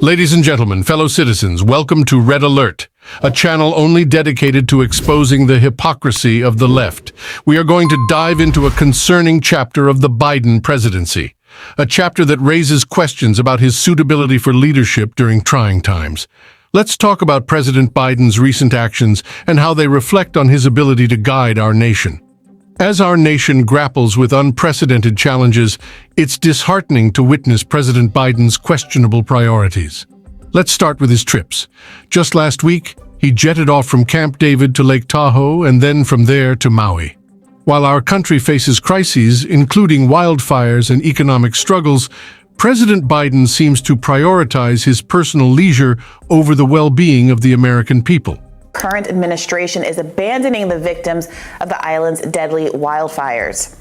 Ladies and gentlemen, fellow citizens, welcome to Red Alert, a channel only dedicated to exposing the hypocrisy of the left. We are going to dive into a concerning chapter of the Biden presidency, a chapter that raises questions about his suitability for leadership during trying times. Let's talk about President Biden's recent actions and how they reflect on his ability to guide our nation. As our nation grapples with unprecedented challenges, it's disheartening to witness President Biden's questionable priorities. Let's start with his trips. Just last week, he jetted off from Camp David to Lake Tahoe and then from there to Maui. While our country faces crises, including wildfires and economic struggles, President Biden seems to prioritize his personal leisure over the well-being of the American people. Current administration is abandoning the victims of the island's deadly wildfires.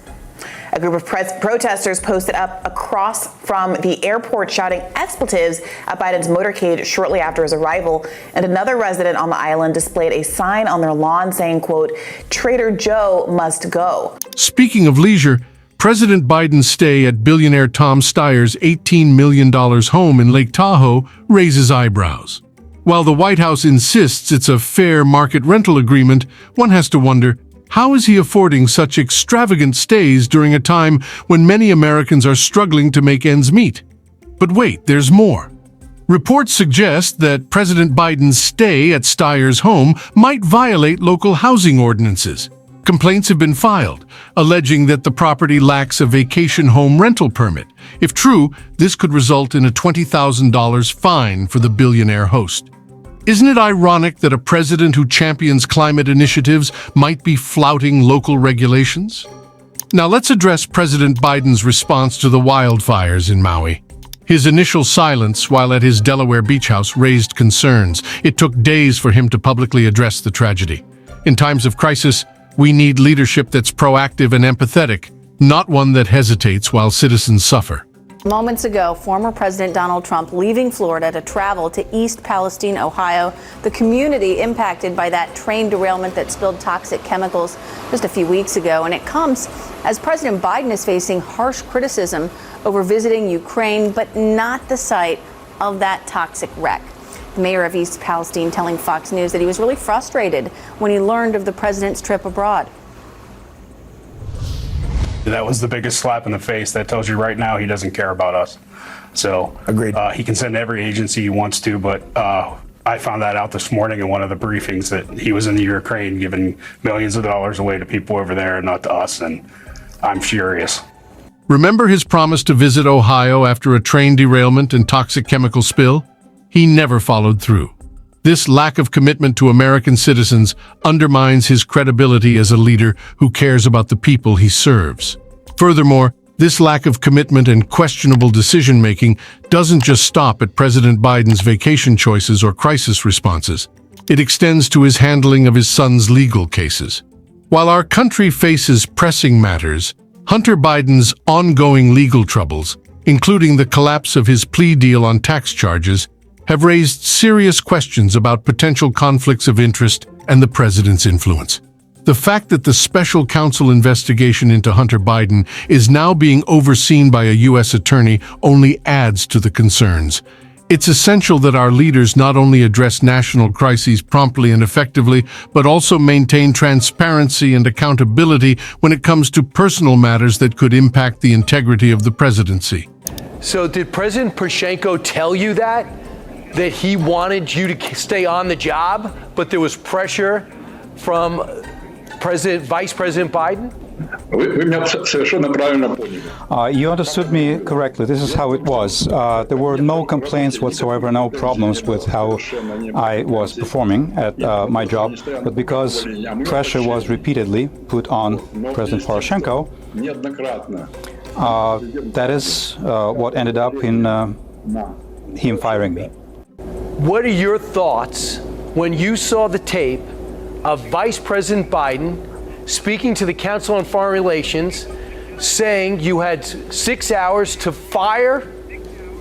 A group of protesters posted up across from the airport shouting expletives at Biden's motorcade shortly after his arrival, and another resident on the island displayed a sign on their lawn saying, quote, "Trader Joe must go." Speaking of leisure, President Biden's stay at billionaire Tom Steyer's $18 million home in Lake Tahoe raises eyebrows. While the White House insists it's a fair market rental agreement, one has to wonder, how is he affording such extravagant stays during a time when many Americans are struggling to make ends meet? But wait, there's more. Reports suggest that President Biden's stay at Steyer's home might violate local housing ordinances. Complaints have been filed, alleging that the property lacks a vacation home rental permit. If true, this could result in a $20,000 fine for the billionaire host. Isn't it ironic that a president who champions climate initiatives might be flouting local regulations? Now let's address President Biden's response to the wildfires in Maui. His initial silence while at his Delaware beach house raised concerns. It took days for him to publicly address the tragedy. In times of crisis, we need leadership that's proactive and empathetic, not one that hesitates while citizens suffer. Moments ago, former President Donald Trump leaving Florida to travel to East Palestine, Ohio, the community impacted by that train derailment that spilled toxic chemicals just a few weeks ago. And it comes as President Biden is facing harsh criticism over visiting Ukraine, but not the site of that toxic wreck. The mayor of East Palestine telling Fox News that he was really frustrated when he learned of the president's trip abroad. That was the biggest slap in the face. That tells you right now he doesn't care about us. So agreed. He can send every agency he wants to, but I found that out this morning in one of the briefings that he was in the Ukraine giving millions of dollars away to people over there and not to us, and I'm furious. Remember his promise to visit Ohio after a train derailment and toxic chemical spill? He never followed through. This lack of commitment to American citizens undermines his credibility as a leader who cares about the people he serves. Furthermore, this lack of commitment and questionable decision-making doesn't just stop at President Biden's vacation choices or crisis responses. It extends to his handling of his son's legal cases. While our country faces pressing matters, Hunter Biden's ongoing legal troubles, including the collapse of his plea deal on tax charges, have raised serious questions about potential conflicts of interest and the president's influence. The fact that the special counsel investigation into Hunter Biden is now being overseen by a U.S. attorney only adds to the concerns. It's essential that our leaders not only address national crises promptly and effectively, but also maintain transparency and accountability when it comes to personal matters that could impact the integrity of the presidency. So did President Poroshenko tell you that he wanted you to stay on the job, but there was pressure from Vice President Biden? You understood me correctly. This is how it was. There were no complaints whatsoever, no problems with how I was performing at my job. But because pressure was repeatedly put on President Poroshenko, that is what ended up in him firing me. What are your thoughts when you saw the tape of Vice President Biden speaking to the Council on Foreign Relations, saying you had 6 hours to fire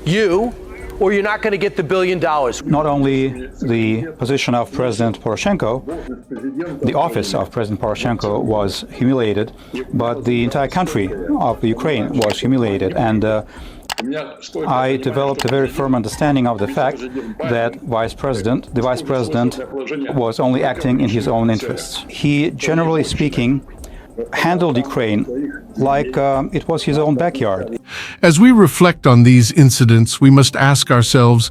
you or you're not going to get the $1 billion? Not only the position of President Poroshenko, the office of President Poroshenko was humiliated, but the entire country of Ukraine was humiliated. And I developed a very firm understanding of the fact that the vice president was only acting in his own interests. He, generally speaking, handled Ukraine like it was his own backyard. As we reflect on these incidents, we must ask ourselves,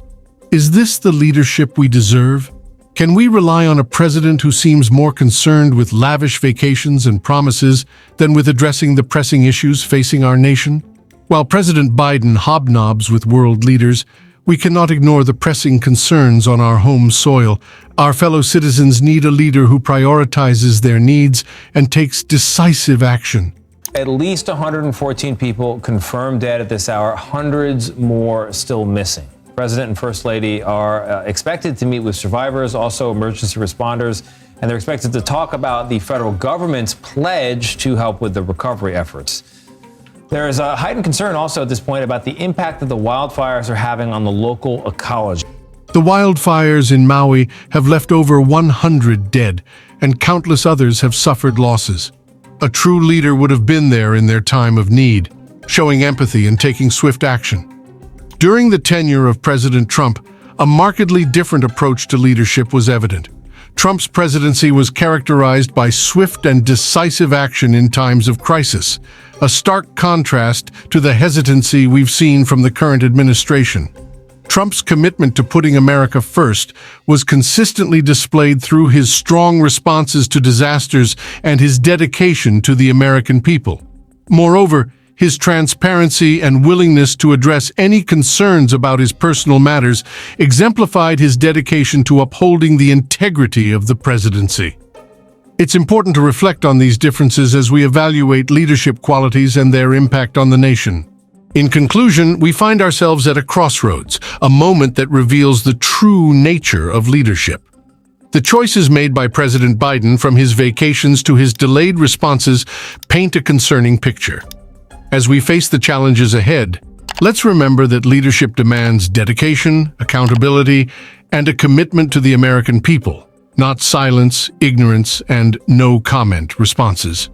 is this the leadership we deserve? Can we rely on a president who seems more concerned with lavish vacations and promises than with addressing the pressing issues facing our nation? While President Biden hobnobs with world leaders, we cannot ignore the pressing concerns on our home soil. Our fellow citizens need a leader who prioritizes their needs and takes decisive action. At least 114 people confirmed dead at this hour, hundreds more still missing. President and First Lady are expected to meet with survivors, also emergency responders, and they're expected to talk about the federal government's pledge to help with the recovery efforts. There is a heightened concern also at this point about the impact that the wildfires are having on the local ecology. The wildfires in Maui have left over 100 dead, and countless others have suffered losses. A true leader would have been there in their time of need, showing empathy and taking swift action. During the tenure of President Trump, a markedly different approach to leadership was evident. Trump's presidency was characterized by swift and decisive action in times of crisis, a stark contrast to the hesitancy we've seen from the current administration. Trump's commitment to putting America first was consistently displayed through his strong responses to disasters and his dedication to the American people. Moreover, his transparency and willingness to address any concerns about his personal matters exemplified his dedication to upholding the integrity of the presidency. It's important to reflect on these differences as we evaluate leadership qualities and their impact on the nation. In conclusion, we find ourselves at a crossroads, a moment that reveals the true nature of leadership. The choices made by President Biden, from his vacations to his delayed responses, paint a concerning picture. As we face the challenges ahead, let's remember that leadership demands dedication, accountability, and a commitment to the American people, not silence, ignorance, and no-comment responses.